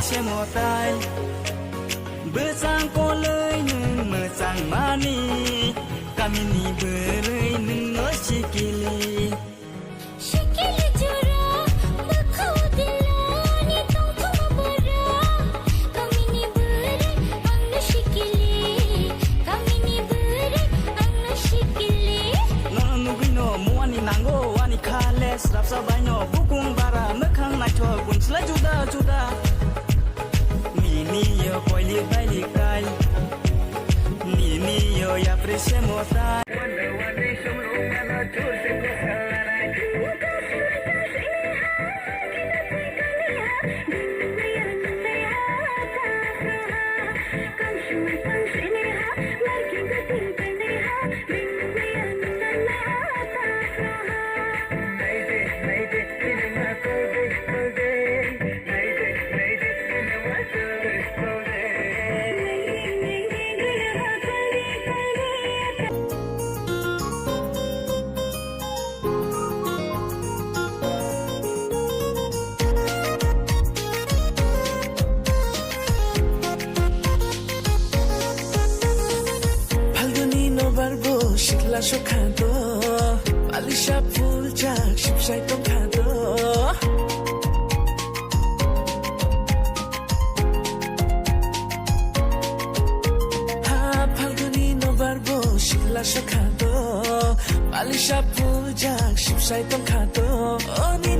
सेमताय बोजां गलै नों मोजां मानि गामिनि बोरै नोंनो सिकिलि Shikili jura, bakau dilani tongkhe bara. Kamini berai, angna shikili. Kamini berai, angna shikili. Nono nugino muani nango wani khale srap sabaino bukung bara mekhang naitho gunsla juda juda. Nini yo koili baili kai. Nini yo ya prese mota. Wanda wanda shumlo mana chose kosarai. Shikla shokado, alisha puljak shipshai tongkado. Ha palguni no barbo shikla shokado, alisha puljak shipshai tongkado. Oni